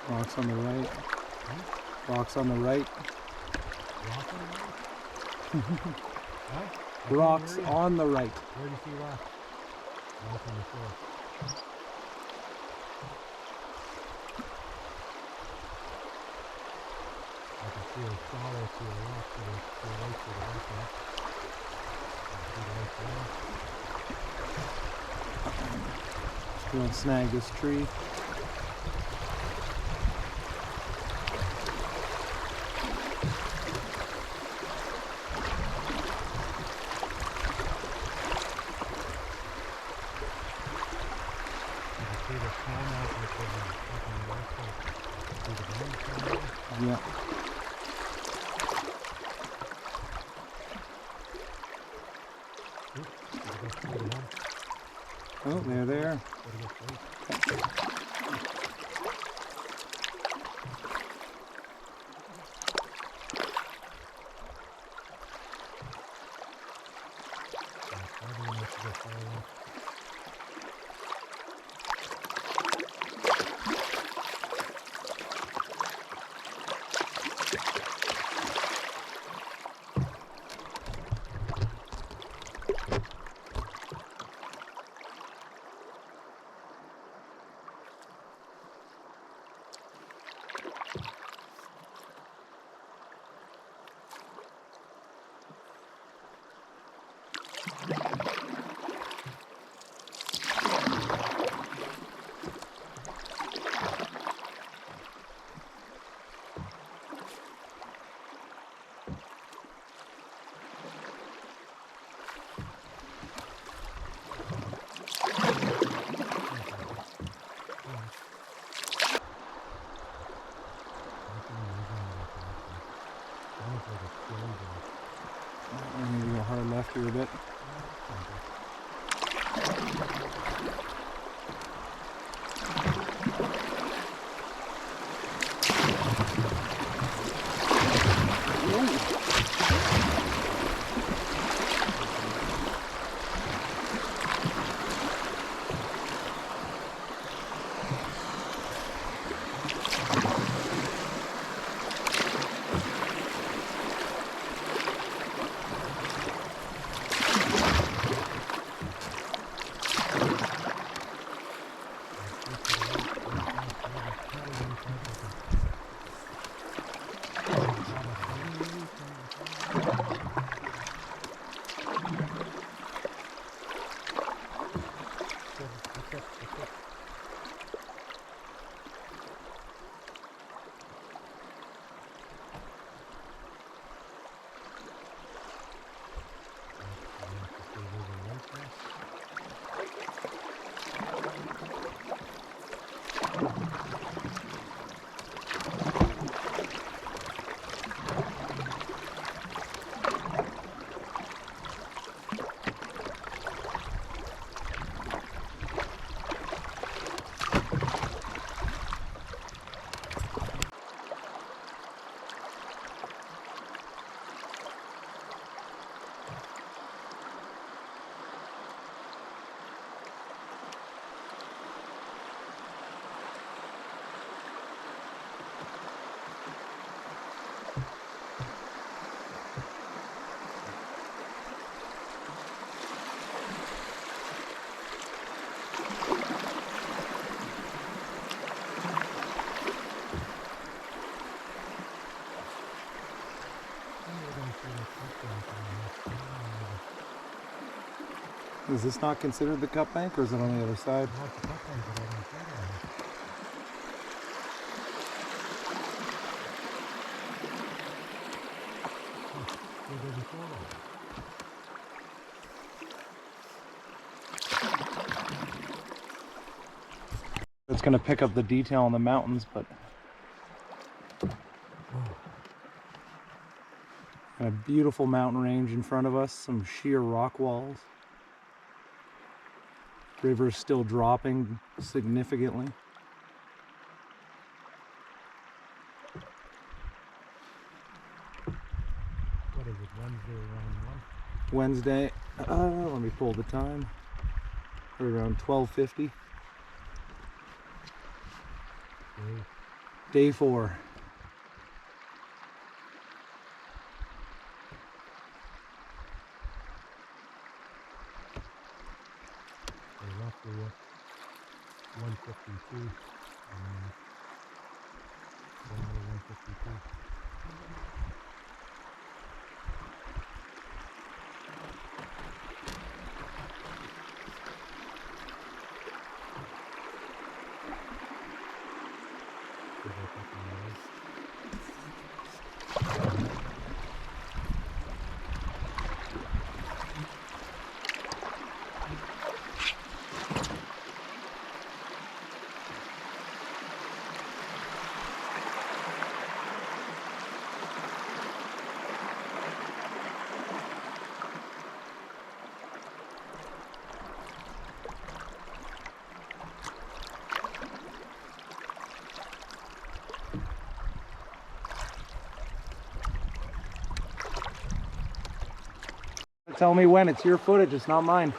Rocks on the right. Rocks on the right. Rock on the right? Huh? Rocks on the right. Where do you see rocks? Rock on the shore. I can see a shadow to a rock to the right to the left. I can see the light there. Don't snag this tree. Yeah. Oh, they're there. Maybe go hard left here a bit. Is this not considered the cut bank, or is it on the other side? It's going to pick up the detail on the mountains, but a beautiful mountain range in front of us, some sheer rock walls. River's still dropping significantly. What is it, Wednesday around 1? Wednesday, let me pull the time. We're around 12:50. Day 4. We're roughly at 152. Down to 152. Tell me when. It's your footage, it's not mine.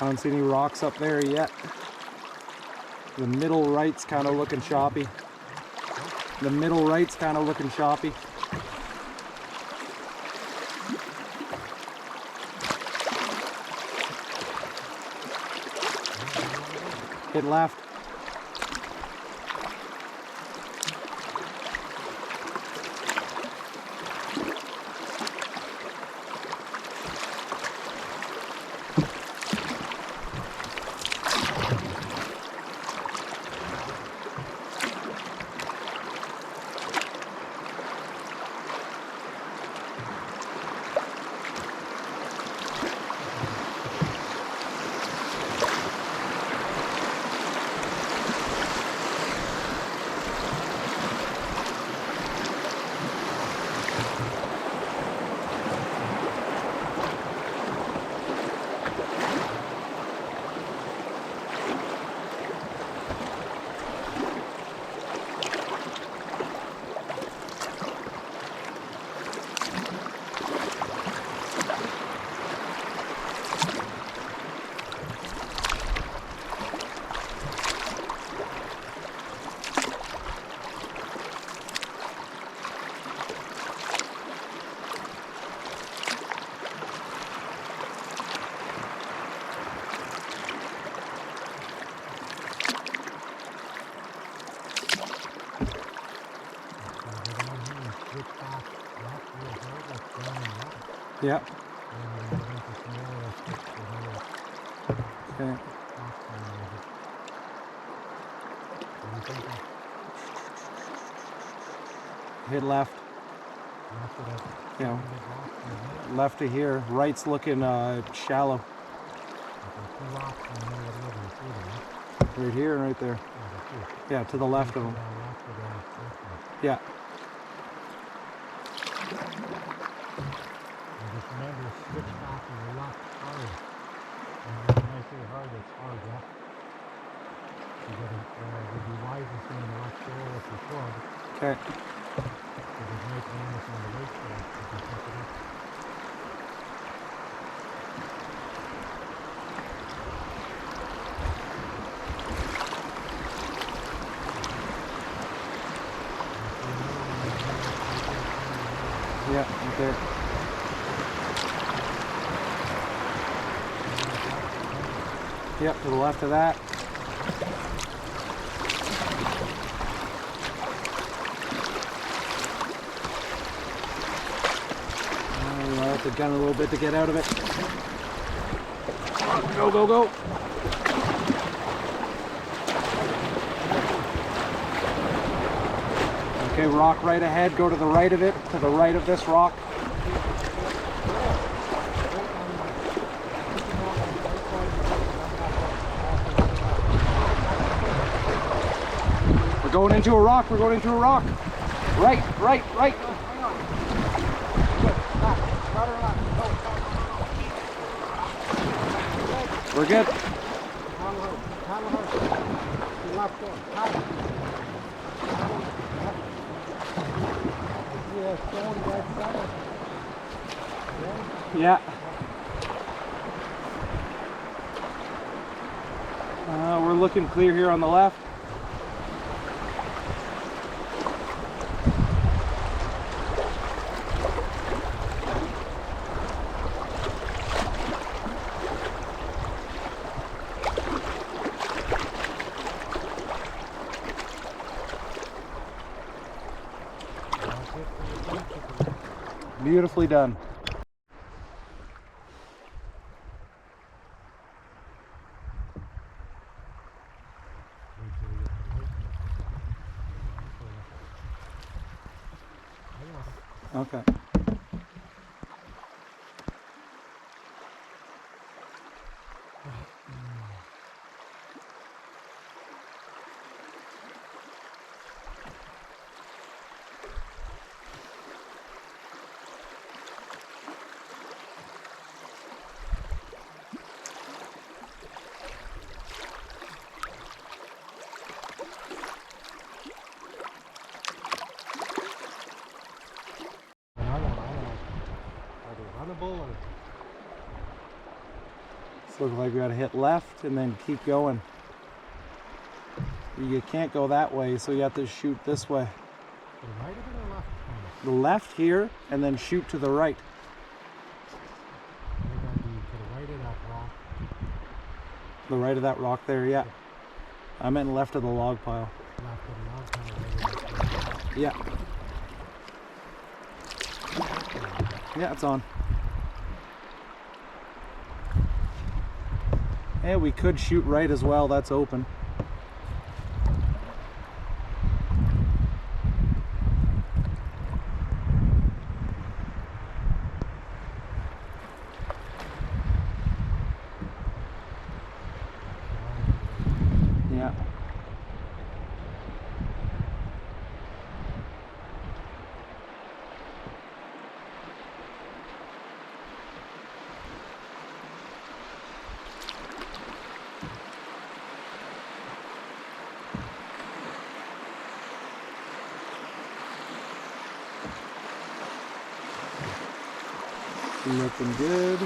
I don't see any rocks up there yet. The middle right's kind of looking choppy. The middle right's kind of looking choppy. Hit left. Yeah. Okay. Hit left. Yeah. Left to here. Right's looking shallow. Right here and right there. Yeah, to the left of them. Yeah. Just remember, switch back is a lot hard. And when I say hard, it's hard, yeah. You gotta, would be wiser saying a lot slower if you could. Okay. So there's no bonus on the weight side, if you pick it up. Yeah, right there. Yep, to the left of that. I'll have to gun a little bit to get out of it. Go, go, go. Okay, rock right ahead. Go to the right of it, to the right of this rock. We're going into a rock. We're going into a rock. Right, right, right. We're good. Yeah. We're looking clear here on the left. Beautifully done. Okay. Looks like we gotta hit left and then keep going. You can't go that way, so you have to shoot this way. The right of it or left? The left here, and then shoot to the right. We're going to be to the right of that rock. The right of that rock there, yeah. I meant left of the log pile. Left of the log pile, right of that rock. Yeah. Yeah, it's on. And we could shoot right as well, that's open. Yeah. Looking good.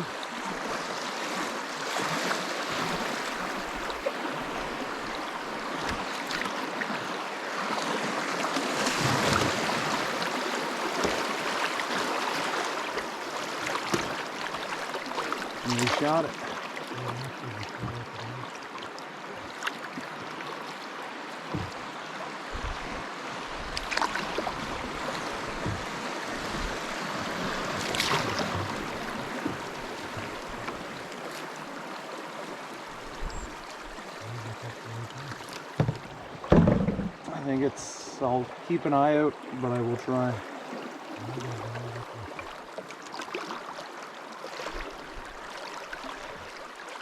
And we shot it. I think it's, I'll keep an eye out, but I will try.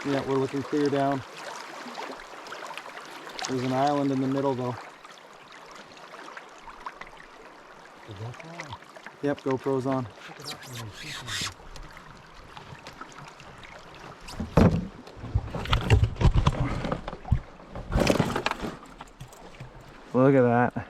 Yeah, we're looking clear down. There's an island in the middle though. Yep, GoPro's on. Look at that.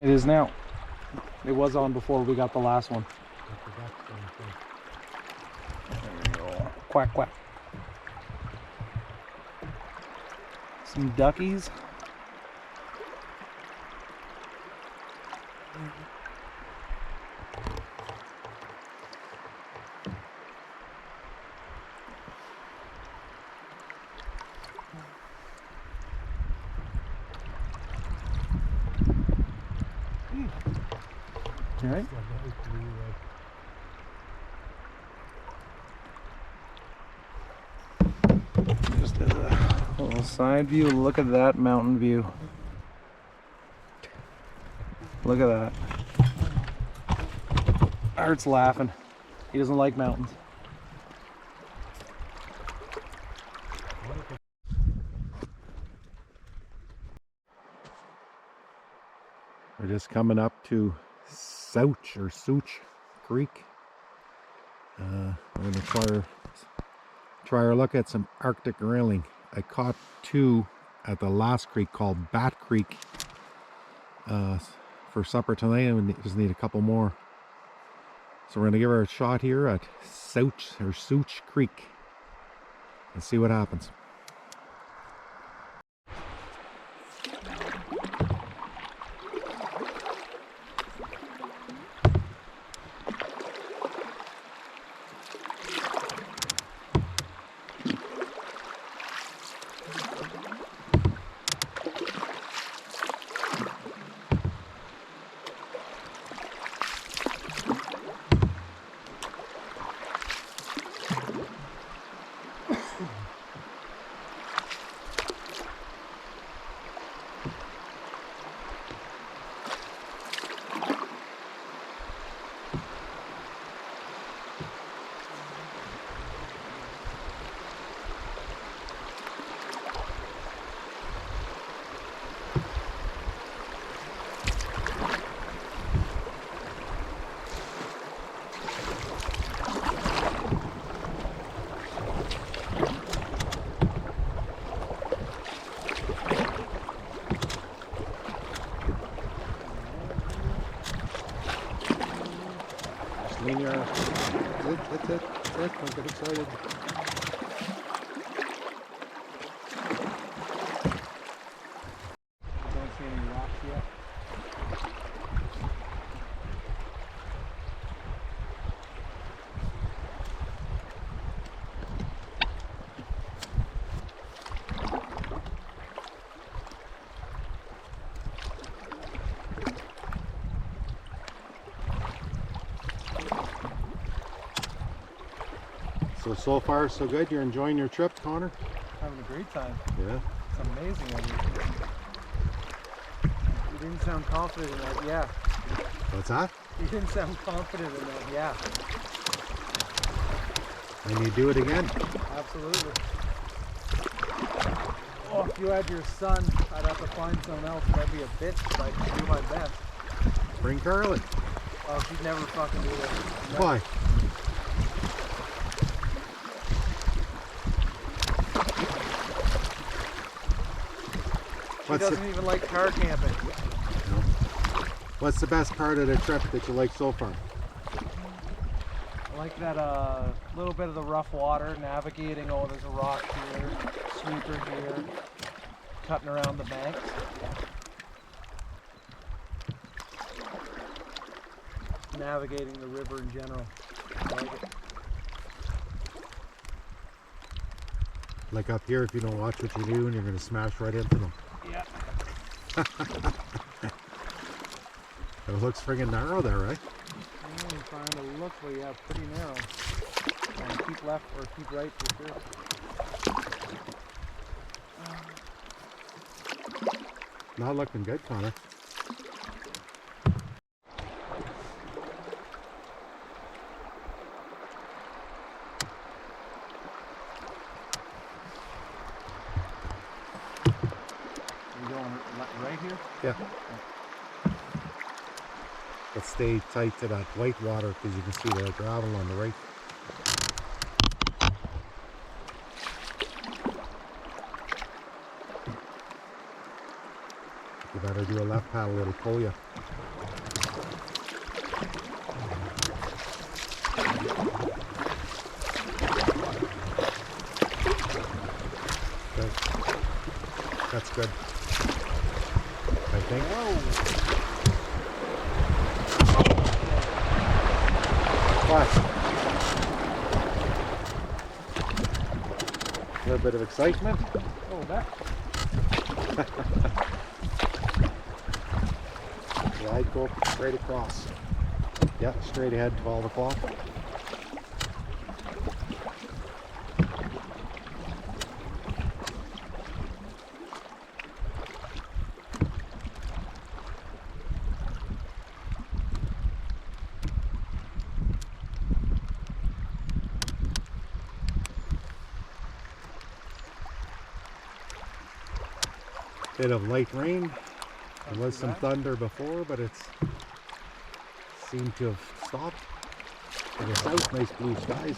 It is now. It was on before we got the last one. There we go. Quack, quack. Some duckies. All right. Just as a little side view, look at that mountain view. Look at that. Art's laughing. He doesn't like mountains. We're just coming up to Souch Creek. We're going to try our luck at some Arctic grayling. I caught two at the last creek called Bat Creek for supper tonight, and we just need a couple more. So we're going to give her a shot here at Souch Creek and see what happens. That's it. Don't get excited. Don't see any rocks yet. So far so good. You're enjoying your trip, Connor? Having a great time. Yeah. It's amazing. You didn't sound confident in that, yeah. What's that? You didn't sound confident in that, yeah. And you do it again? Absolutely. Oh, if you had your son, I'd have to find someone else. That'd be a bitch, but I can do my best. Bring Carly. Oh, she'd never fucking do this. No. Why? She doesn't even like car camping. No. What's the best part of the trip that you like so far? I like that little bit of the rough water, navigating. Oh, there's a rock here, sweeper here, cutting around the banks. Navigating the river in general. I like it. Like up here, if you don't watch what you do, and you're going to smash right into them. Yeah. It looks friggin' narrow there, right? I'm trying to look, but yeah, pretty narrow. Keep left or keep right for sure. Not looking good, Connor. Right here? Yeah. But stay tight to that white water because you can see the gravel on the right. You better do a left paddle, it'll pull you. Good. That's good. I think. What? A little bit of excitement. Oh, that. Yeah, I'd go straight across. Yeah, straight ahead, 12 o'clock. Bit of light rain. There was some thunder before, but it's seemed to have stopped. To the south, nice blue skies.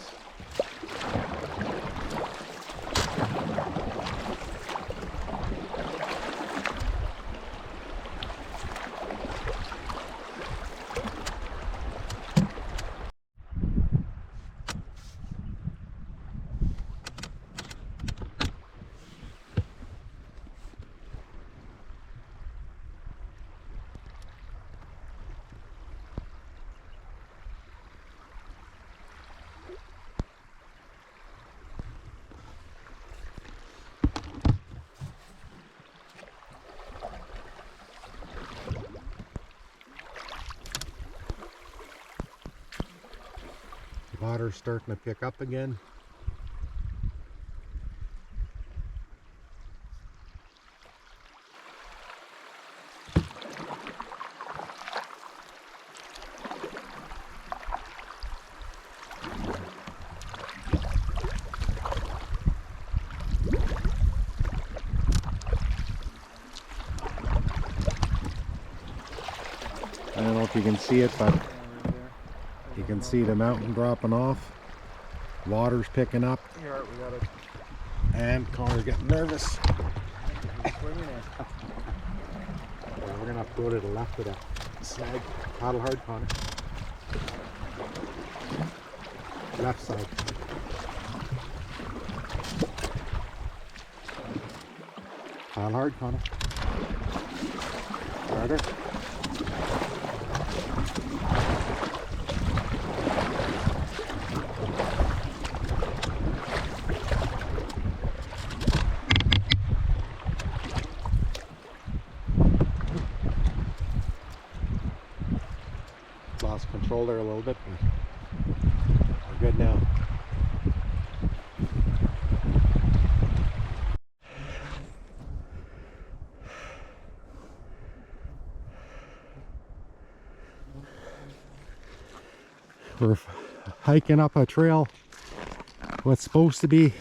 Water's starting to pick up again. I don't know if you can see it, but you can see the mountain dropping off. Water's picking up. Here, we got it. And Connor's getting nervous. Swimming in. Yeah, we're gonna have to go to the left of that snag. Paddle hard, Connor. Left side. Paddle hard, Connor. Harder. Lost control there a little bit, but we're good now. We're hiking up a trail, what's supposed to be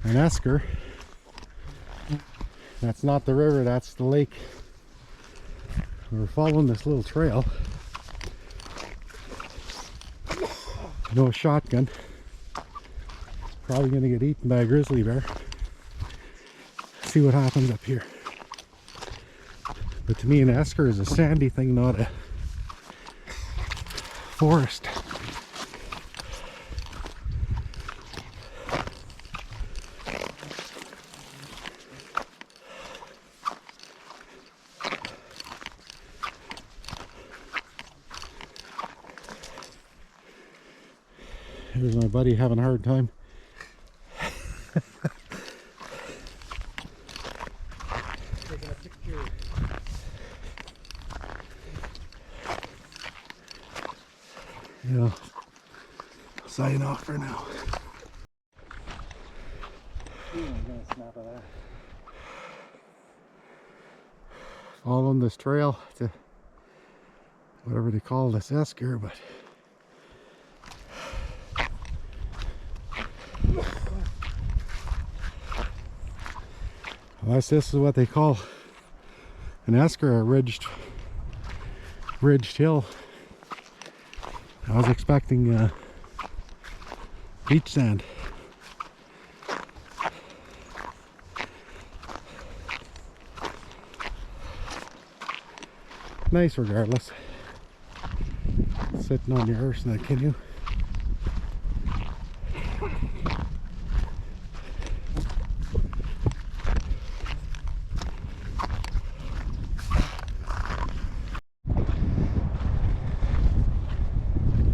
an esker. That's not the river, that's the lake. We're following this little trail. No shotgun. Probably gonna get eaten by a grizzly bear. See what happens up here. But to me, an esker is a sandy thing, not a forest. Here's my buddy having a hard time. Taking a picture. Yeah. Sign off for now. Ooh, I'm gonna snap of that. Following this trail to whatever they call this esker, but unless this is what they call an esker, a ridged hill. I was expecting beach sand. Nice regardless. Sitting on your arse in that canoe.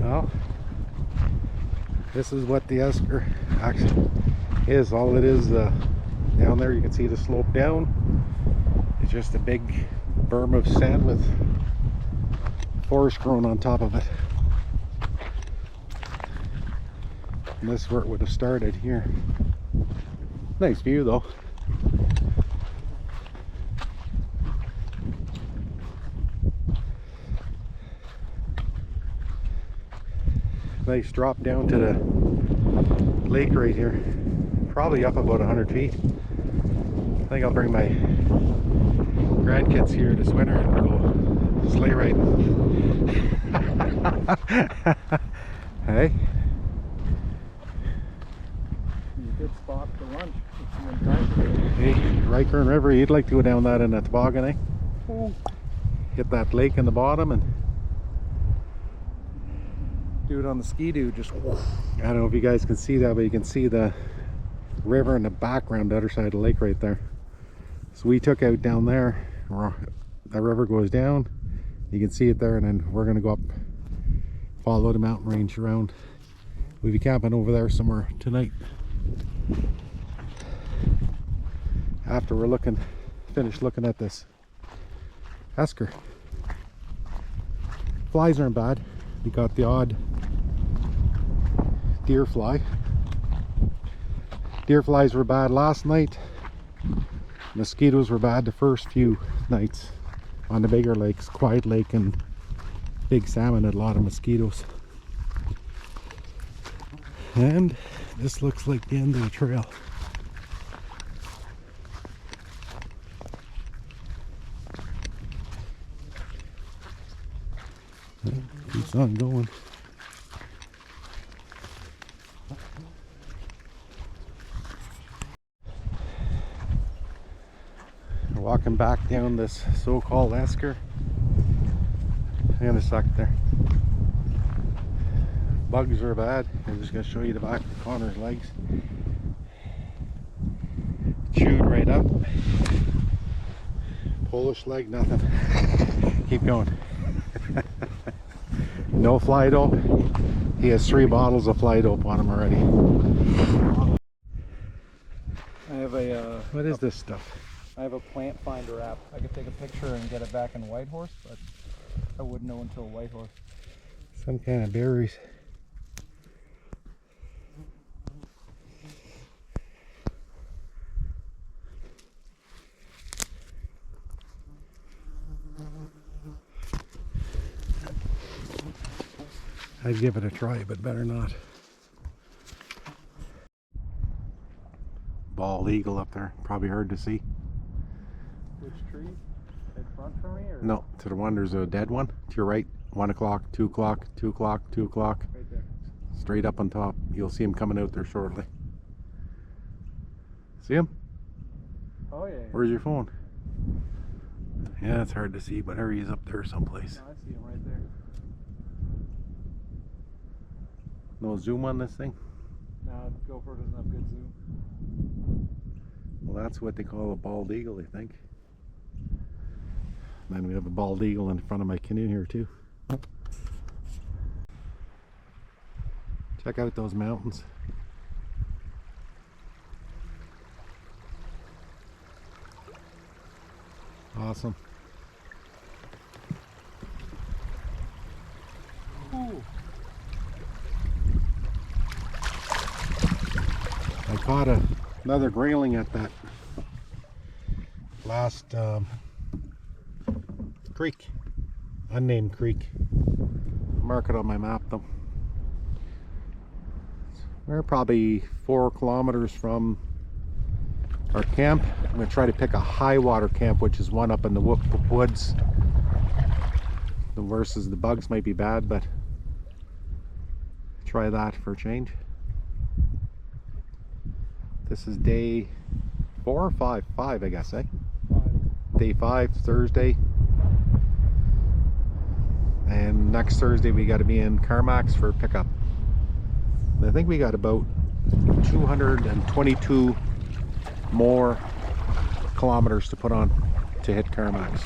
Well, this is what the esker actually is. All it is down there, you can see the slope down. It's just a big berm of sand with forest growing on top of it. And this is where it would have started here. Nice view though. Nice drop down to the lake right here. Probably up about 100 feet. I think I'll bring my grandkids here this winter and go sleigh riding. Hey? Good spot for lunch. Hey, Rykern River, you'd like to go down that in a toboggan, eh? Oh. Hit that lake in the bottom and Do it on the ski-doo, just I don't know if you guys can see that, but you can see the river in the background, the other side of the lake right there. So we took out down there where the river goes down. You can see it there, and then we're gonna go up, follow the mountain range around. We'll be camping over there somewhere tonight. After we're finished looking at this esker. Flies aren't bad. We got the odd deer fly. Deer flies were bad last night. Mosquitoes were bad the first few nights on the bigger lakes. Quiet Lake and Big Salmon had a lot of mosquitoes. And this looks like the end of the trail. Keeps on going. We're walking back down this so-called esker. Hang on a sec there. Bugs are bad. I'm just going to show you the back of Connor's legs. Chewed right up. Polish leg, nothing. Keep going. No fly dope. He has 3 bottles of fly dope on him already. I have a What is this stuff? I have a plant finder app. I could take a picture and get it back in Whitehorse, but I wouldn't know until Whitehorse. Some kind of berries. I'd give it a try, but better not. Bald eagle up there, probably hard to see. Which tree? In front for me, or? No, to the one there's a dead one. To your right, 1 o'clock, 2 o'clock, 2 o'clock, 2 o'clock. Right there. Straight up on top. You'll see him coming out there shortly. See him? Oh yeah. Where's your phone? Yeah, it's hard to see, but there he is up there someplace. No, I see him right there. No zoom on this thing? No, GoPro doesn't have good zoom. Well, that's what they call a bald eagle, I think. And then we have a bald eagle in front of my canoe here too. Check out those mountains. Awesome. Ooh. I caught another grayling at that last creek, unnamed creek. Mark it on my map though. We're probably 4 kilometers from our camp. I'm going to try to pick a high water camp, which is one up in the woods. The versus the bugs might be bad, but try that for a change. This is day 4 or 5? 5, I guess, eh? 5. Day 5, Thursday. and next Thursday we got to be in Carmack's for pickup. And I think we got about 222 more kilometers to put on to hit Carmack's.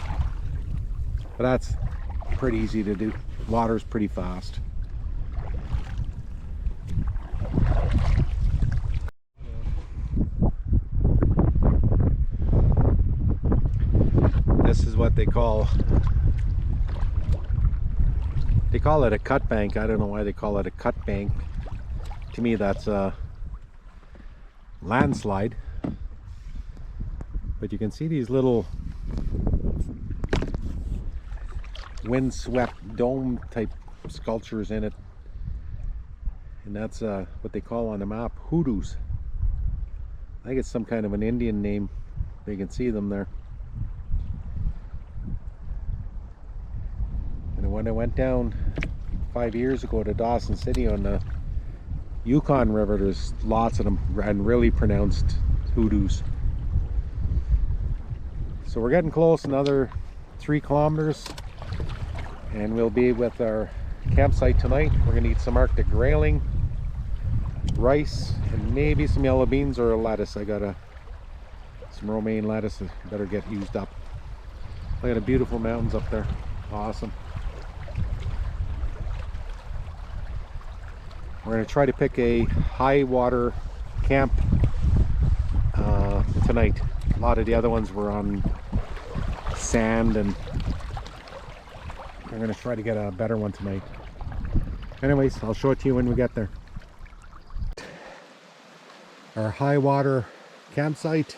But that's pretty easy to do. Water's pretty fast. This is what they call it a cut bank. I don't know why they call it a cut bank. To me that's a landslide. But you can see these little windswept dome type sculptures in it, and that's what they call on the map hoodoos. I think it's some kind of an Indian name. You can see them there. And when I went down 5 years ago to Dawson City on the Yukon River, there's lots of them, and really pronounced hoodoos. So we're getting close, another 3 kilometers, and we'll be with our campsite tonight. We're gonna eat some Arctic grayling, rice, and maybe some yellow beans or a lettuce. I got some romaine lettuce that better get used up. Look at the beautiful mountains up there. Awesome. We're gonna try to pick a high water camp tonight. A lot of the other ones were on sand, and we're gonna try to get a better one tonight. Anyways, I'll show it to you when we get there. Our high water campsite.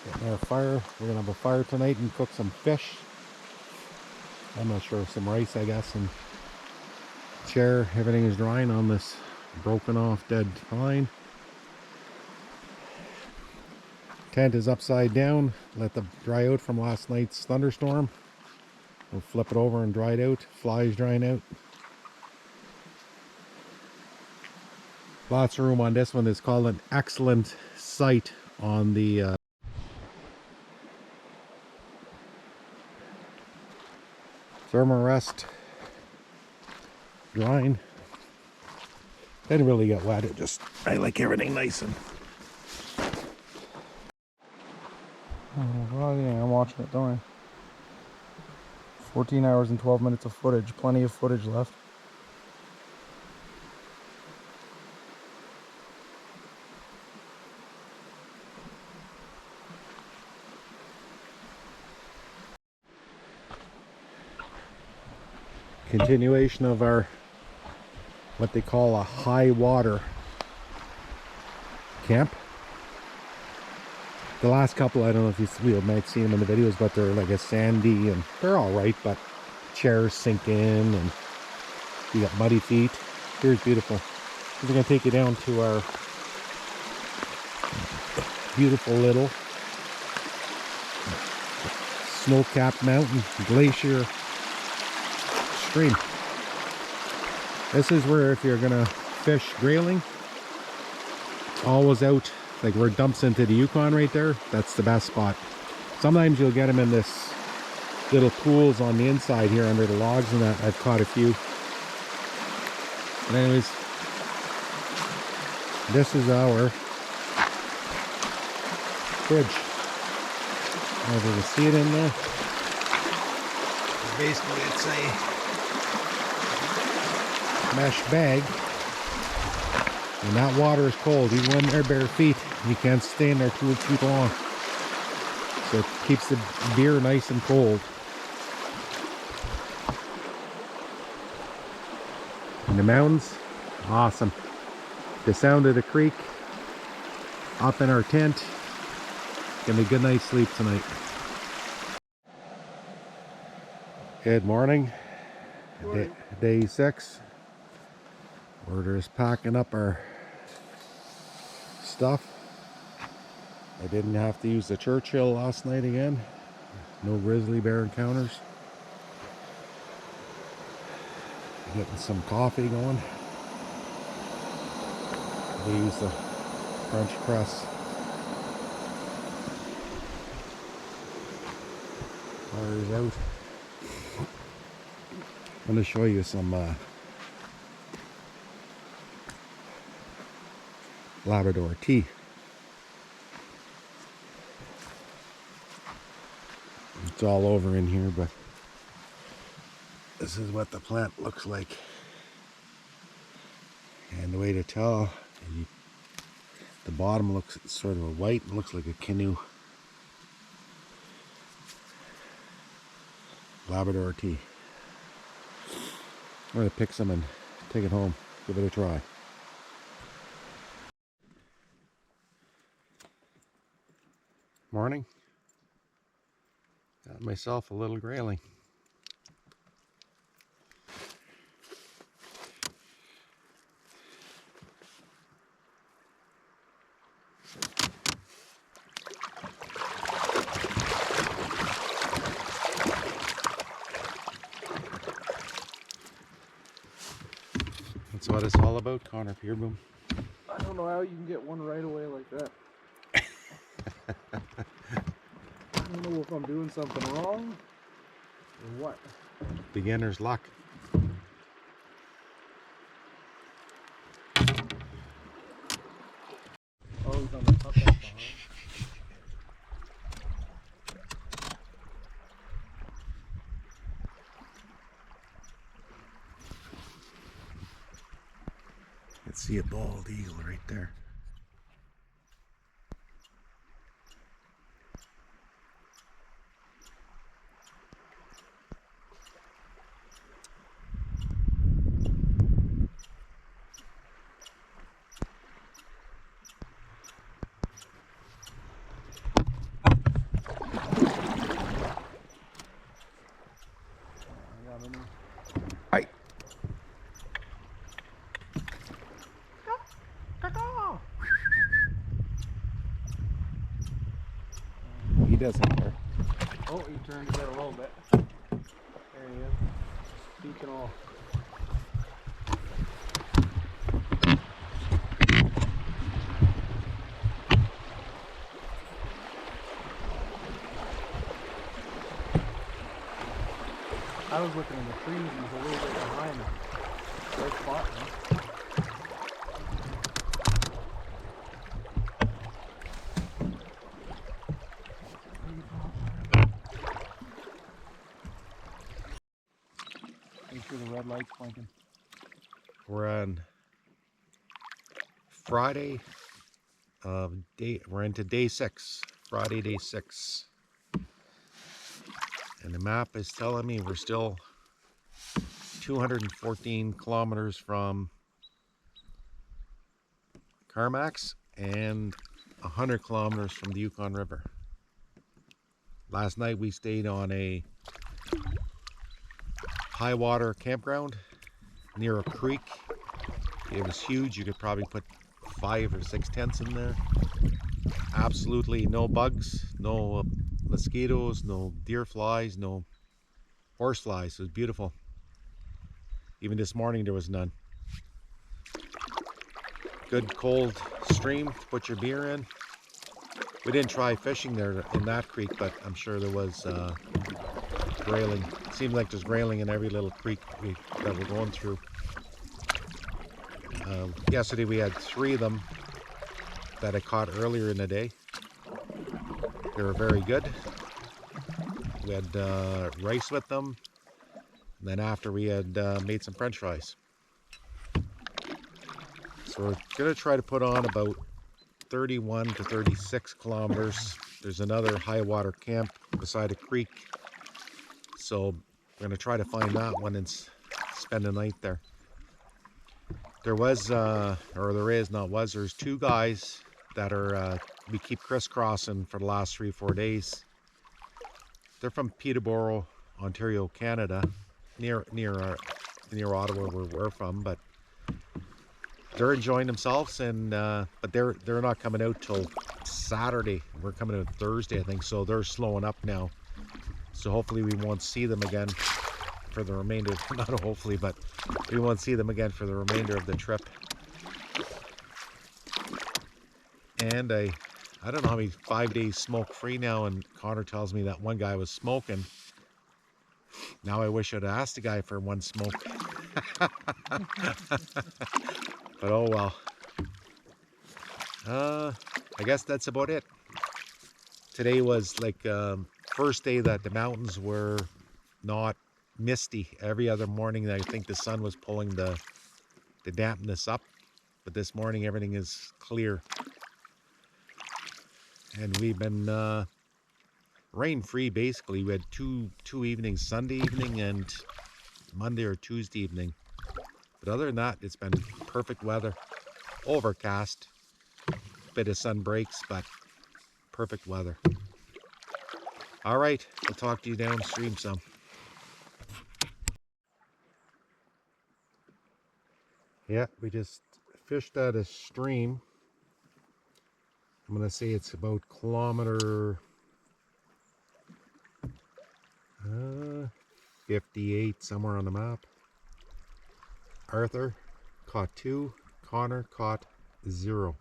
Getting our fire. We're gonna have a fire tonight and cook some fish. I'm not sure, some rice I guess, and chair. Everything is drying on this broken off dead pine. Tent is upside down. Let them dry out from last night's thunderstorm. We'll flip it over and dry it out. Flies drying out. Lots of room on this one. It's called an excellent site on the thermarest drying. Didn't really get wet. It just, I like everything nice and. Oh, yeah, I'm watching it, don't I? 14 hours and 12 minutes of footage. Plenty of footage left. Continuation of our what they call a high water camp. The last couple, I don't know if you might see them in the videos, but they're like a sandy, and they're all right, but chairs sink in and you got muddy feet. Here's beautiful. We're gonna take you down to our beautiful little snow-capped mountain glacier stream. This is where, if you're gonna fish grayling, always out, like where it dumps into the Yukon right there, that's the best spot. Sometimes you'll get them in this little pools on the inside here under the logs, and that I've caught a few. But anyways, this is our fridge. I don't know if you can see it in there. Basically, it's a mesh bag, and that water is cold. Even when they're bare feet, you can't stay in there too long, so it keeps the beer nice and cold. And the mountains, awesome. The sound of the creek up in our tent. Gonna be a good night's sleep tonight. Good morning. Day 6. We're just packing up our stuff. I didn't have to use the Churchill last night again. No grizzly bear encounters. Getting some coffee going. We use the French press. Fire's out. I'm going to show you some Labrador tea. It's all over in here, but this is what the plant looks like. And the way to tell, the bottom looks sort of a white, and looks like a canoe. Labrador tea. I'm going to pick some and take it home, give it a try. Morning. Got myself a little grayling. That's what it's all about, Connor Peerboom. I don't know how you can get one right away like that. I don't know if I'm doing something wrong or what. Beginner's luck. Oh, he's on the top behind. Let's see a bald eagle right there. Hi. He doesn't care. Oh, he turned his head a little bit. There he is. Beak and all. I was looking in the trees and he's a little bit behind them. Great spot, man. Make sure the red light's blinking. We're on Friday of we're into day 6. Friday, day 6. And the map is telling me we're still 214 kilometers from Carmax and 100 kilometers from the Yukon River. Last night we stayed on a high water campground near a creek. It was huge. You could probably put 5 or 6 tents in there. Absolutely no bugs, no mosquitoes, no deer flies, no horse flies. It was beautiful. Even this morning there was none. Good cold stream to put your beer in. We didn't try fishing there in that creek, but I'm sure there was grayling. It seems like there's grayling in every little creek that we're going through. Yesterday we had 3 of them that I caught earlier in the day. They were very good. We had rice with them. And then after we had made some French fries. So we're going to try to put on about 31 to 36 kilometers. There's another high water camp beside a creek. So we're going to try to find that one and spend the night there. There was, or there is, not was, there's 2 guys that are, we keep crisscrossing for the last 3 or 4 days. They're from Peterborough, Ontario, Canada, near Ottawa where we're from, but they're enjoying themselves, and but they're not coming out till Saturday. We're coming out Thursday, I think, so they're slowing up now. So hopefully we won't see them again for the remainder, not hopefully, but we won't see them again for the remainder of the trip. And I don't know how many 5 days smoke free now, and Connor tells me that one guy was smoking Now I wish I'd asked the guy for one smoke. But oh well. I guess that's about it. Today was like first day that the mountains were not misty. Every other morning I think the sun was pulling the dampness up. But this morning everything is clear. And we've been rain-free basically. We had two evenings, Sunday evening and Monday or Tuesday evening. But other than that, it's been perfect weather. Overcast. Bit of sun breaks, but perfect weather. All right, I'll talk to you downstream some. Yeah, we just fished at a stream. I'm gonna say it's about kilometer 58, somewhere on the map. Arthur caught 2, Connor caught 0.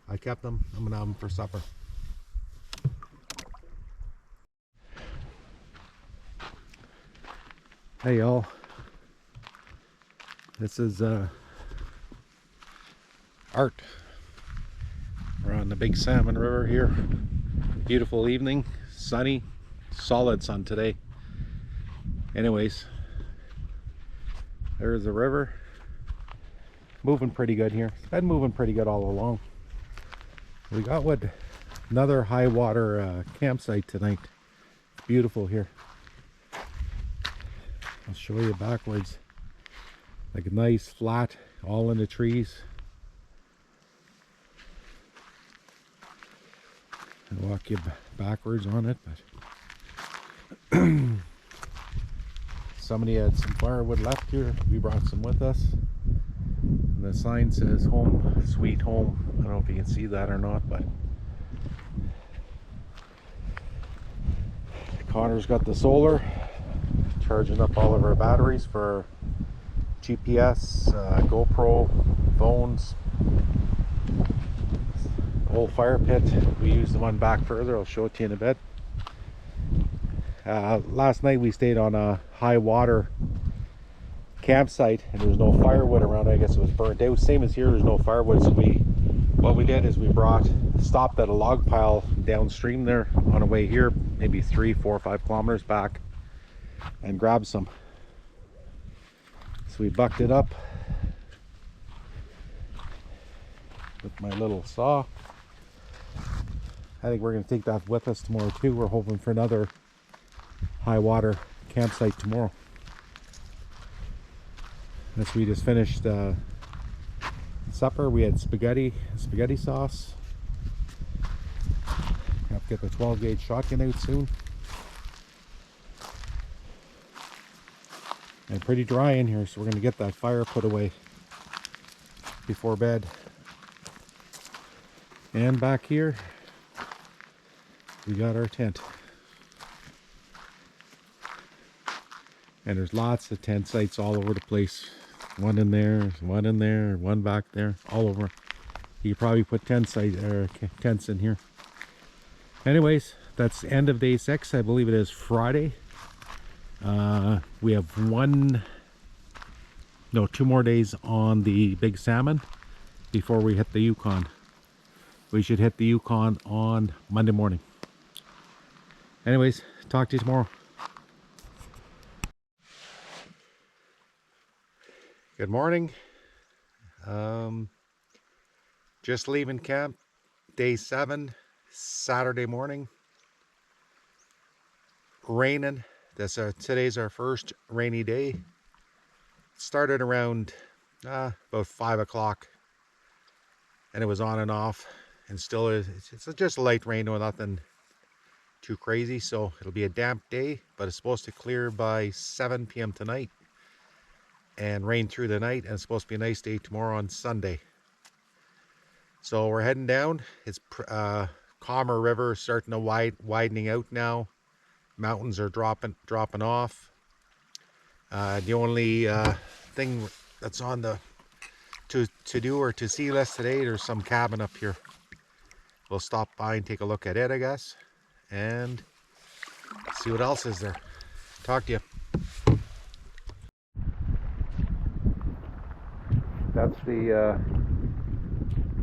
I kept them. I'm gonna have them for supper. Hey y'all, this is Art. We're on the Big Salmon River here. Beautiful evening, sunny, solid sun today. Anyways, there's the river. Moving pretty good here. It's been moving pretty good all along. We got another high water campsite tonight. It's beautiful here. I'll show you backwards. Like a nice flat, all in the trees. I'll walk you backwards on it, but somebody had some firewood left here. We brought some with us. And the sign says home sweet home. I don't know if you can see that or not, but Connor's got the solar, charging up all of our batteries for GPS, GoPro, phones. The whole fire pit, we used the one back further. I'll show it to you in a bit. Last night we stayed on a high water campsite and there was no firewood around. I guess it was burnt out. Same as here, there's no firewood. So what we did is we stopped at a log pile downstream there on the way here, maybe 3, 4, 5 kilometers back, and grabbed some. So we bucked it up with my little saw. I think we're going to take that with us tomorrow too. We're hoping for another high water campsite tomorrow. As we just finished supper, we had spaghetti sauce. Have to get the 12 gauge shotgun out soon. And pretty dry in here, so we're going to get that fire put away before bed. And back here, we got our tent. And there's lots of tent sites all over the place. One in there, one back there, all over. You could probably put tents in here. Anyways, that's the end of day 6. I believe it is Friday. We have 2 more days on the Big Salmon before we hit the Yukon. We should hit the Yukon on Monday morning. Anyways, talk to you tomorrow. Good morning. Just leaving camp, day 7, Saturday morning. Raining. Today's our first rainy day. It started around about 5 o'clock, and it was on and off, and still is. It's just light rain, no, nothing too crazy. So it'll be a damp day, but it's supposed to clear by 7 p.m. tonight and rain through the night, and it's supposed to be a nice day tomorrow on Sunday. So we're heading down. It's calmer river, starting to widening out now. Mountains are dropping off. The only thing that's on the to do or to see list today, there's some cabin up here. We'll stop by and take a look at it, I guess, and see what else is there. Talk to you. That's the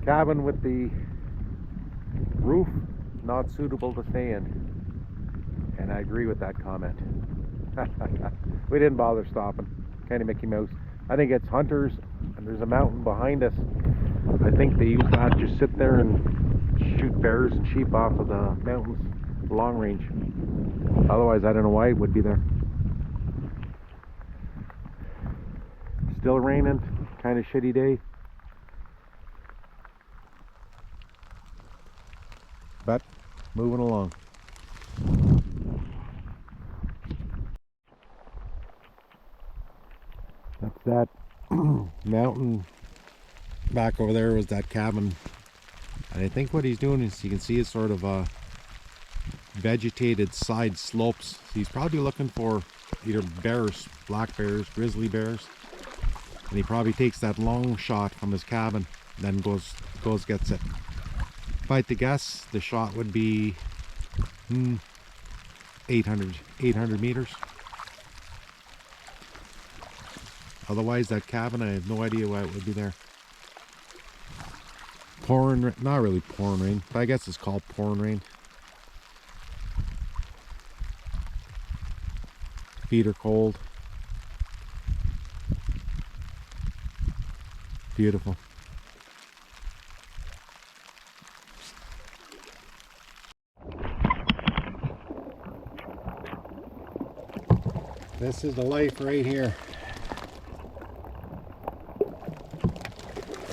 cabin with the roof not suitable to stay in. And I agree with that comment. We didn't bother stopping. Kind of Mickey Mouse. I think it's hunters, and there's a mountain behind us. I think they used to just sit there and shoot bears and sheep off of the mountains, long range. Otherwise, I don't know why it would be there. Still raining, kind of shitty day. But moving along. That's that mountain back over there was that cabin. And I think what he's doing is, you can see, is sort of vegetated side slopes. He's probably looking for either bears, black bears, grizzly bears. And he probably takes that long shot from his cabin, then goes gets it. If I had to guess, the shot would be 800 meters. Otherwise, that cabin, I have no idea why it would be there. Pouring, not really pouring rain, but I guess it's called pouring rain. Feet are cold. Beautiful. This is the life right here.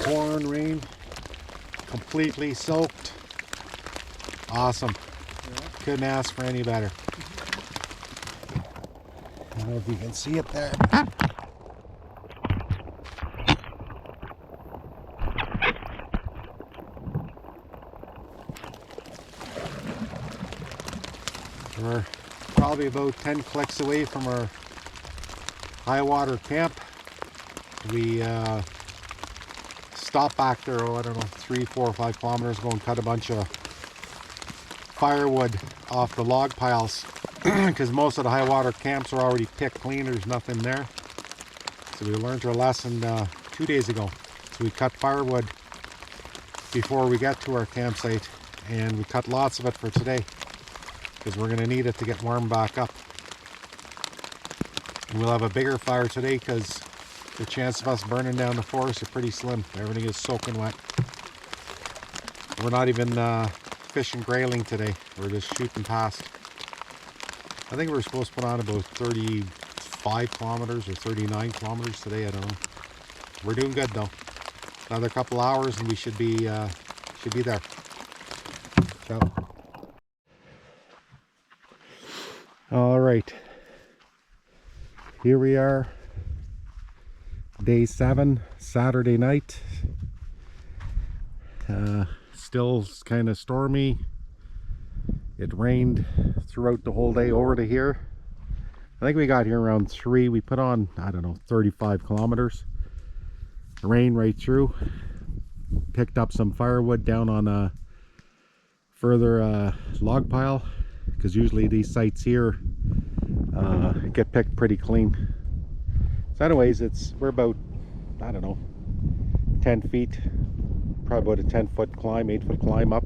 Pouring rain, completely soaked. Awesome. Couldn't ask for any better. I don't know if you can see it there. We're probably about 10 clicks away from our high water camp. We stopped back there, I don't know, 3, 4, 5 kilometers ago and cut a bunch of firewood off the log piles because most of the high water camps are already picked clean. There's nothing there. So we learned our lesson 2 days ago. So we cut firewood before we get to our campsite, and we cut lots of it for today because we're going to need it to get warm back up. And we'll have a bigger fire today because the chance of us burning down the forest are pretty slim. Everything is soaking wet. We're not even fishing grayling today. We're just shooting past. I think we're supposed to put on about 35 kilometers or 39 kilometers today. I don't know. We're doing good though. Another couple hours and we should be there. So, all right. Here we are. Day 7, Saturday night. Still kind of stormy. It rained throughout the whole day over to here. I think we got here around 3. We put on, I don't know, 35 kilometers. Rain right through. Picked up some firewood down on a further log pile, because usually these sites here get picked pretty clean. So anyways, we're about, I don't know, 10 feet, probably about a 10-foot climb, 8-foot climb up.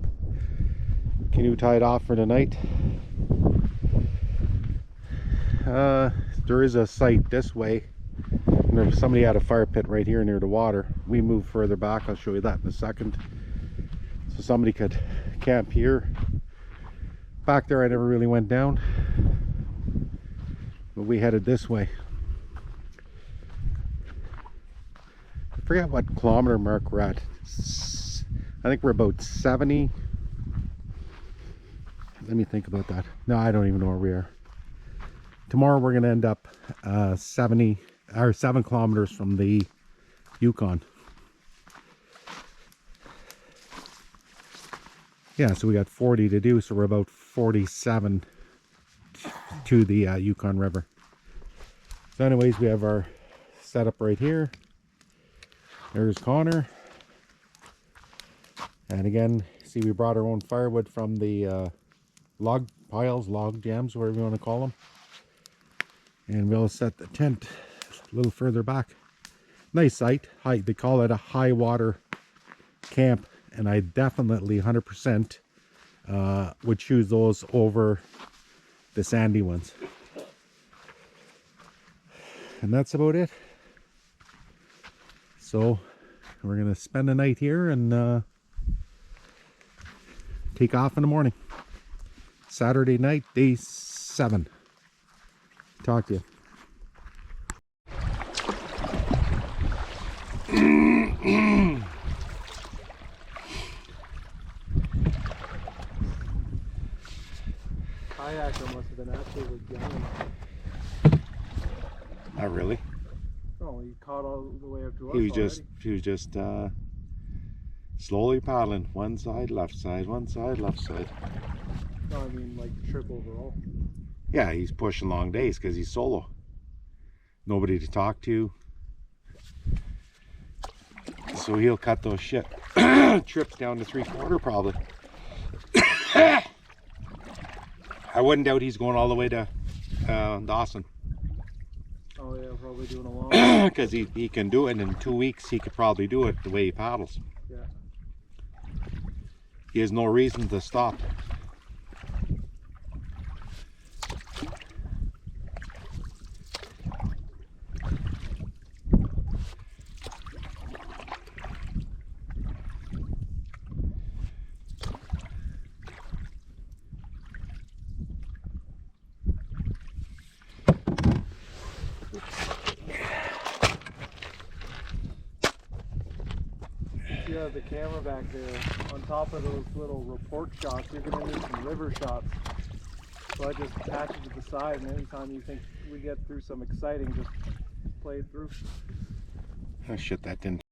Canoe tied off for the night. There is a site this way. And somebody had a fire pit right here near the water. We moved further back. I'll show you that in a second. So somebody could camp here. Back there I never really went down, but we headed this way. I forget what kilometer mark we're at. I think we're about 70. Let me think about that. No, I don't even know where we are. Tomorrow we're going to end up 7 kilometers from the Yukon. Yeah, so we got 40 to do, so we're about 47 to the Yukon River. So anyways, we have our setup right here. There's Connor. And again, see, we brought our own firewood from the log piles, log jams, whatever you want to call them. And we'll set the tent a little further back. Nice site. High, they call it a high water camp, and I definitely 100% would choose those over the sandy ones. And that's about it. So we're gonna spend the night here and take off in the morning. Saturday night, day 7. Talk to you. Kayaker must have been absolutely gone. Not really. Oh, he caught all the way up to us He was just slowly paddling, one side, left side, one side, left side. No, I mean like trip overall. Yeah, he's pushing long days because he's solo. Nobody to talk to. So he'll cut those shit trips down to 3/4 probably. I wouldn't doubt he's going all the way to Dawson. Oh yeah, probably doing a long. Because he can do it in 2 weeks. He could probably do it the way he paddles. Yeah. He has no reason to stop. You have the camera back there. On top of those little report shots, you're gonna need some river shots. So I just attach it to the side, and anytime you think we get through some exciting, just play it through. Oh shit, that didn't.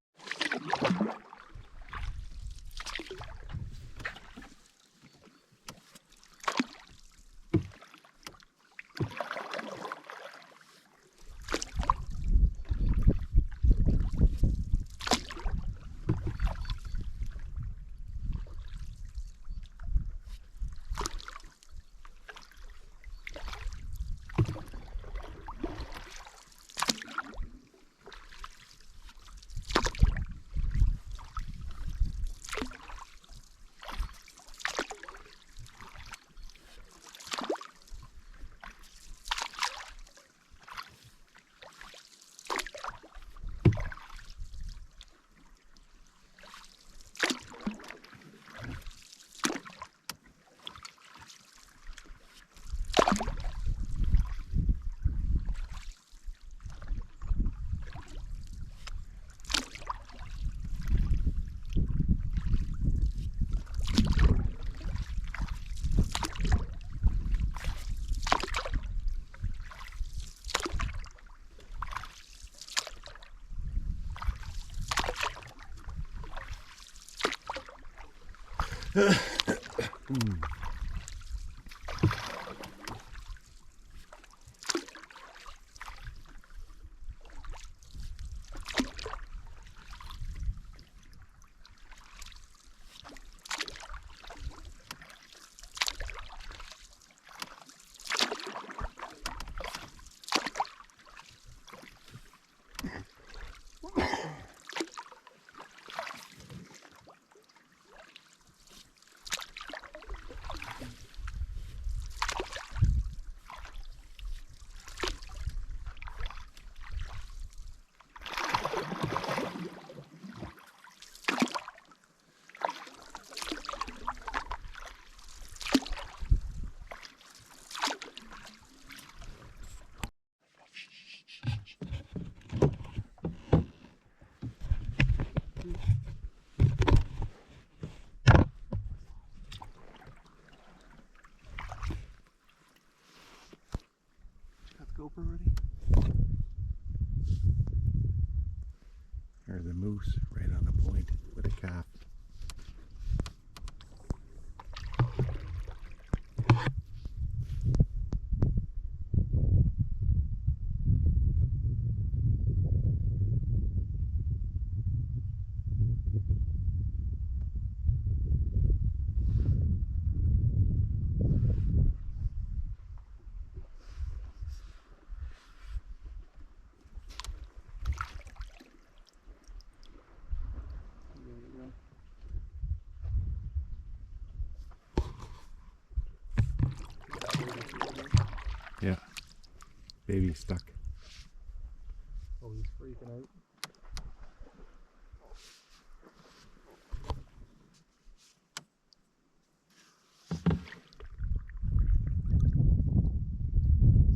GoPro ready? There's a moose right on the point with a calf. Yeah. Baby stuck. Oh, he's freaking out.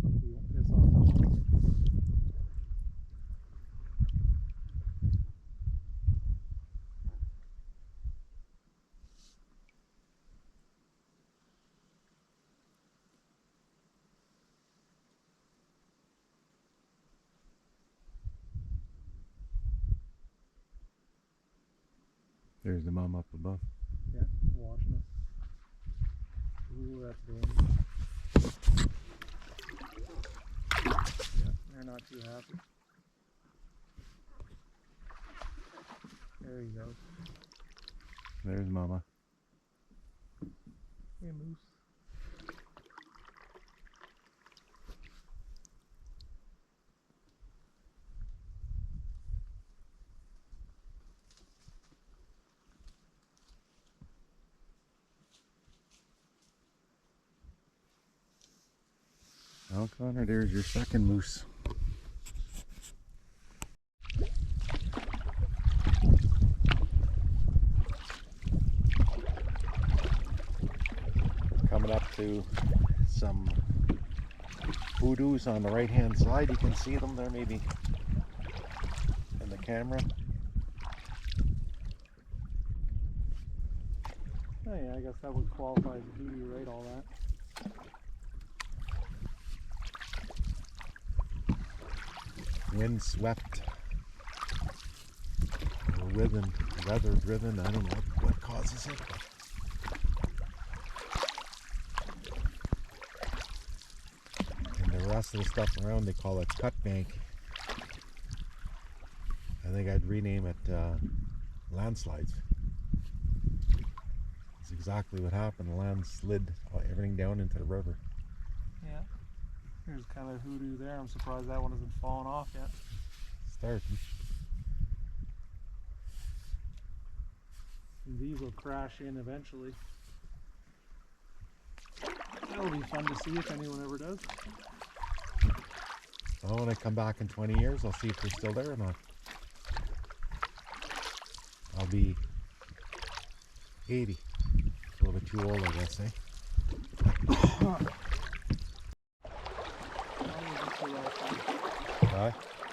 Something won't piss off that one. There's the mom up above. Yeah, watching us. Ooh, that's dangerous. Yeah, they're not too happy. There he goes. There's mama. Hey, moose. Oh, Connor, there's your second moose. Coming up to some hoodoos on the right hand side. You can see them there maybe in the camera. Oh yeah, I guess that would qualify as a hoodoo, right? All that. Wind swept or weather driven. I don't know what causes it. And the rest of the stuff around, they call it cut bank. I think I'd rename it landslides. It's exactly what happened. The land slid everything down into the river. Yeah. There's kind of hoodoo there. I'm surprised that one hasn't fallen off yet. Starting. These will crash in eventually. That'll be fun to see if anyone ever does. Oh, when I come back in 20 years, I'll see if they're still there or not. I'll be 80. A little bit too old, I guess, eh? Huh?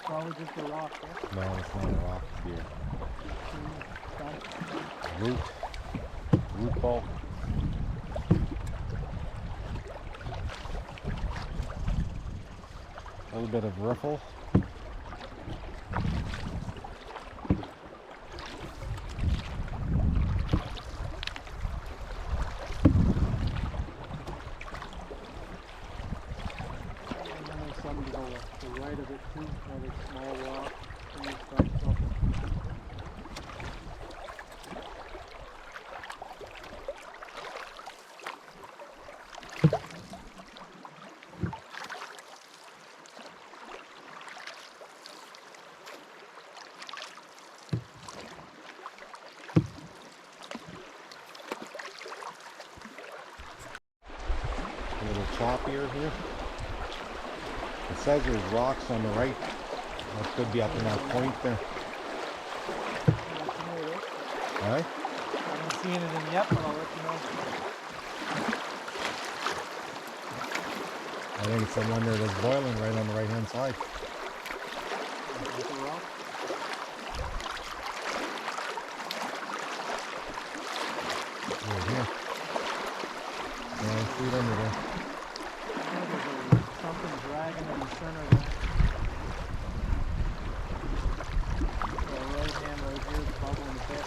Probably just a rock, yeah? No, it's not a rock, it's beer. Root ball. A little bit of riffle. And then there's some to the right of it too, another small rock. And you start something. A little choppier here. It says there's rocks on the right. That could be up in that point there. Alright? I haven't seen anything yet, but I'll let you know. I think it's the one there that's boiling right on the right hand side. That's a rock. Over here. Yeah, I see it under there. There's something dragging in the center there. The right hand right here is bubbling a bit.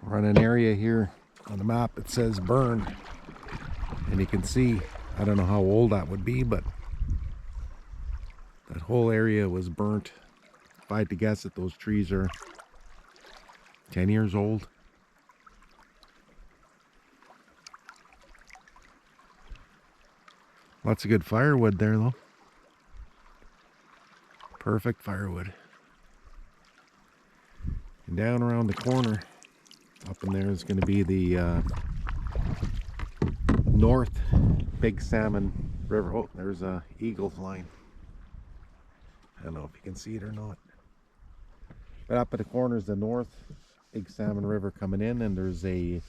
We're on an area here on the map. It says burned. And you can see, I don't know how old that would be, but that whole area was burnt. If I had to guess that those trees are 10 years old. Lots of good firewood there though. Perfect firewood. down around the corner, up in there is going to be the North Big Salmon River. Oh, there's a eagle flying. I don't know if you can see it or not. But up at the corner is the North Big Salmon River coming in, and there's a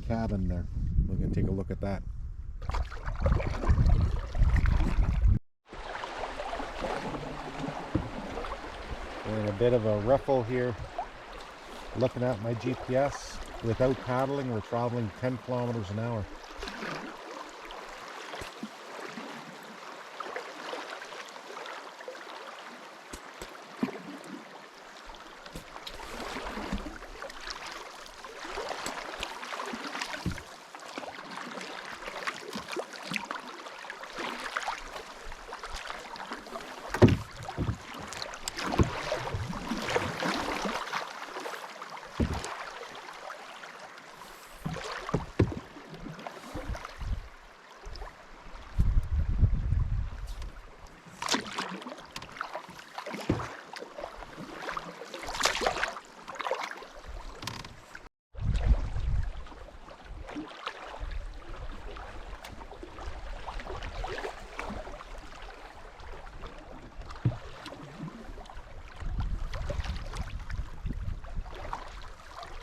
cabin there. We're going to take a look at that. And a bit of a ruffle here. Looking at my GPS, without paddling, we're traveling 10 kilometers an hour.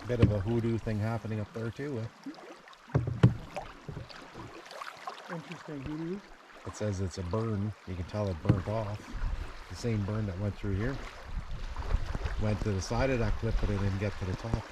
Bit of a hoodoo thing happening up there too. Interesting hoodoo. It says it's a burn. You can tell it burnt off. The same burn that went through here. Went to the side of that cliff, but it didn't get to the top.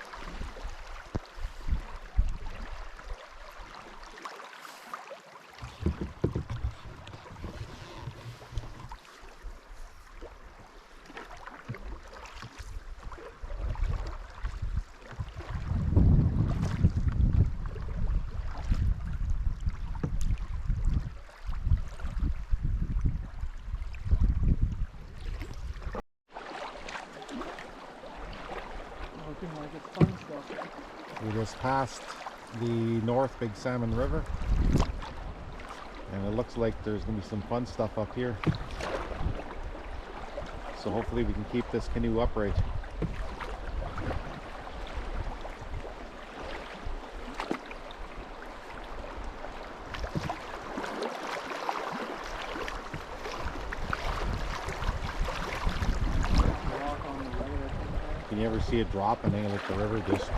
Looking like it's fun stuff. We just passed the North Big Salmon River, and it looks like there's going to be some fun stuff up here. So hopefully we can keep this canoe upright. Can you ever see it drop and then like the river just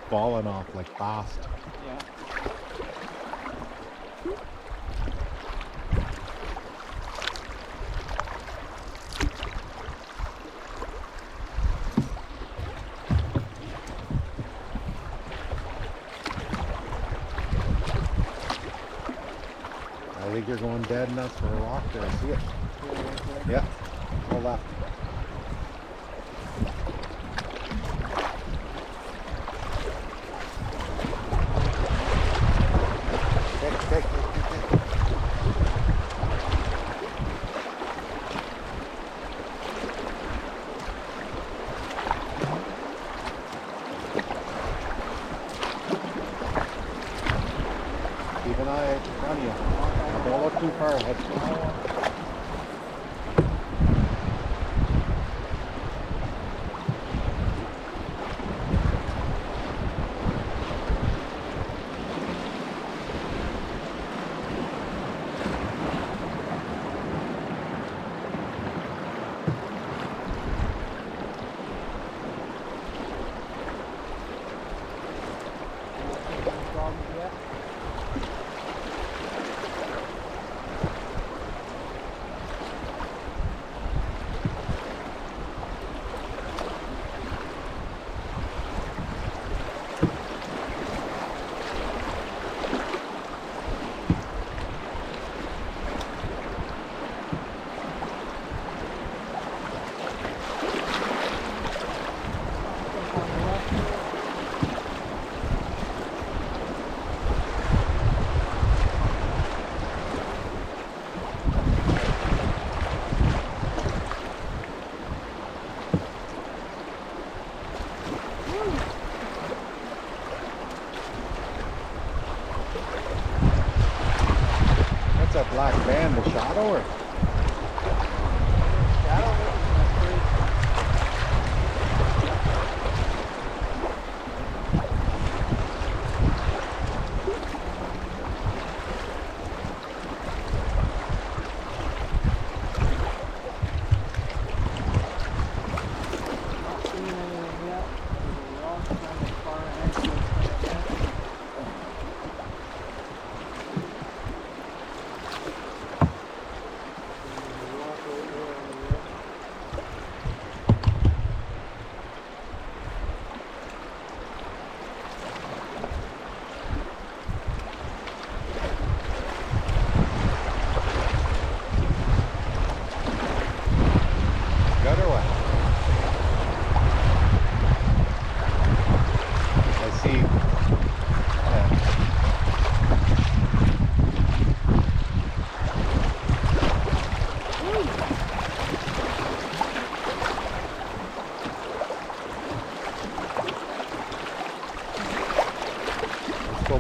falling off like fast? Yeah. I think you're going dead nuts for a rock there. I see it. Yeah. Go left. Keep an eye in front of you. Don't look too far ahead. That black band, the shadow, or?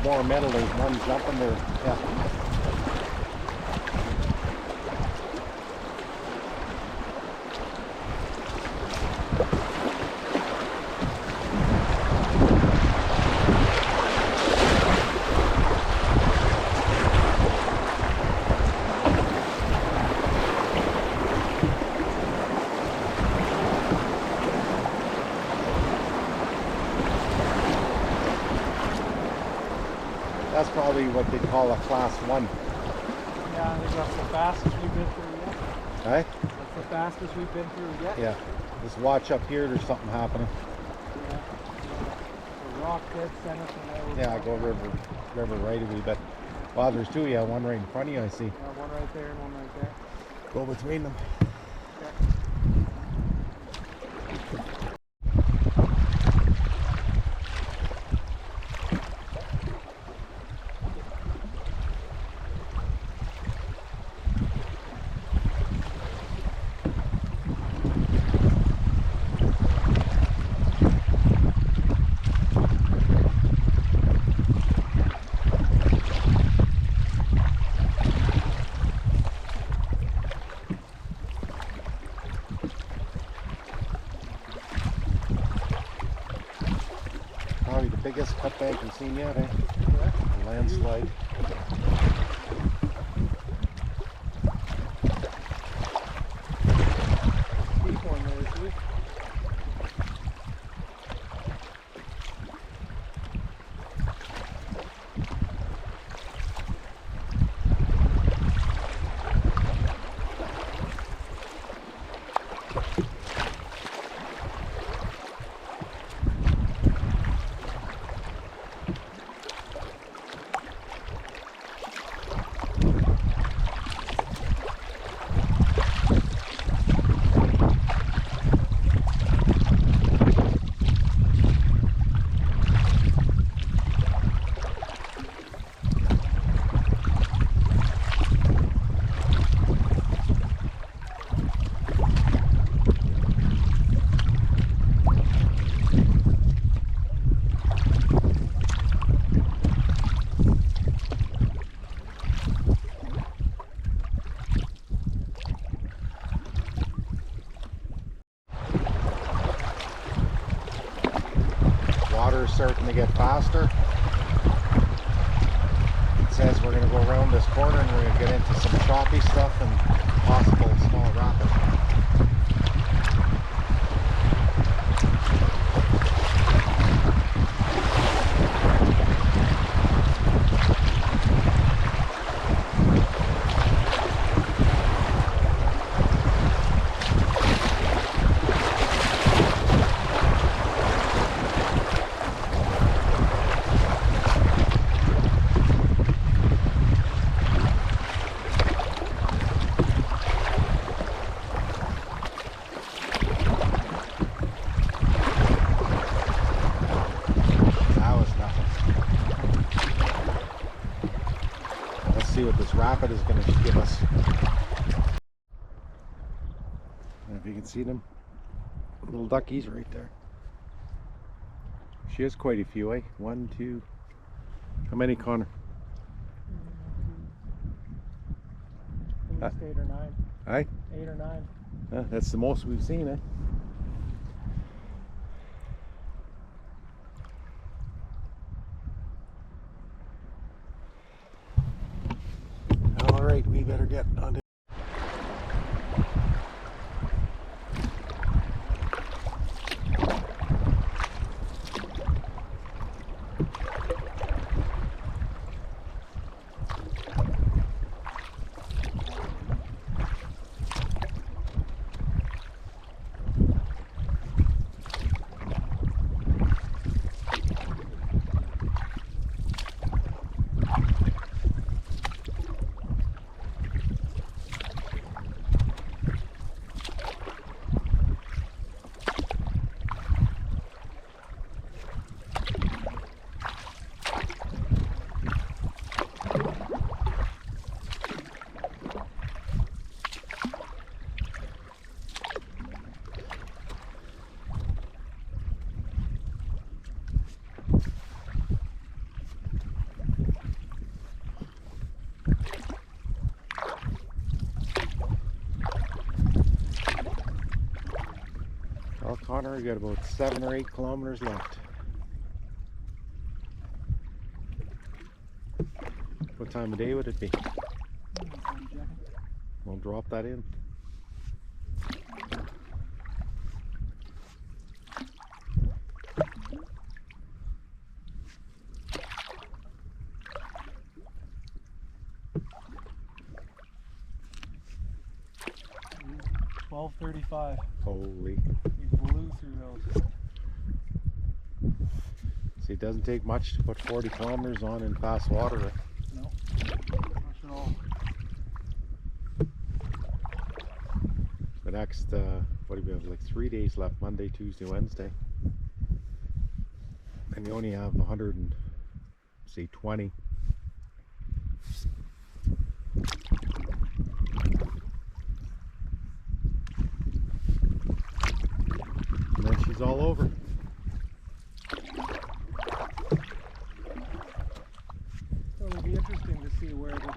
more metal. There's one jumping there. Yeah. That's probably what they call a class 1. Yeah, I think that's the fastest we've been through yet. Right? That's the fastest we've been through yet. Yeah. Just watch up here, there's something happening. Yeah. The rock dead center from there. Yeah, go river right a wee bit. Wow, there's two, yeah, one right in front of you, I see. One right there and one right there. Go between them. Okay. Probably the biggest cut bank we've seen yet, eh? Yeah. A landslide. Deep one there, too. Water's starting to get faster. It says we're going to go around this corner and we're going to get into some choppy stuff and possible small rapid. See what this rapid is going to give us. And if you can see them little duckies right there. She has quite a few, eh? 1, 2. How many, Connor? At least 8 or 9. Aye? 8 or 9. That's the most we've seen, eh? All right, we better get on to runner. You got about 7 or 8 kilometers left. What time of day would it be? We'll drop that in. $12.35. Holy. You blew through those. See, it doesn't take much to put 40 kilometers on in fast water. Right? No, not at all. The next, what do we have, like 3 days left, Monday, Tuesday, Wednesday. And you only have 120. And then she's all over. So it'll be interesting to see where the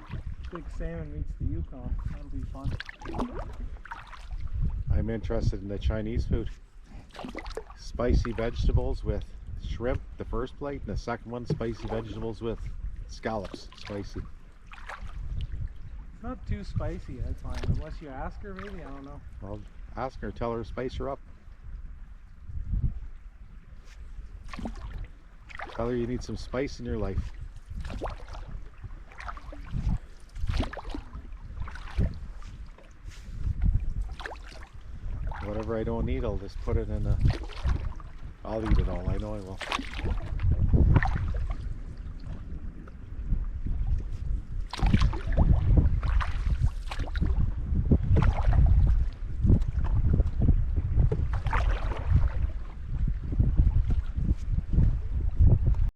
big salmon meets the Yukon. That'll be fun. I'm interested in the Chinese food. Spicy vegetables with shrimp, the first plate, and the second one, spicy vegetables with scallops, spicy. It's not too spicy, I find, unless you ask her maybe, I don't know. I'll ask her, tell her to spice her up. Tell her you need some spice in your life. Whatever I don't need, I'll just put it in a... I'll eat it all, I know I will.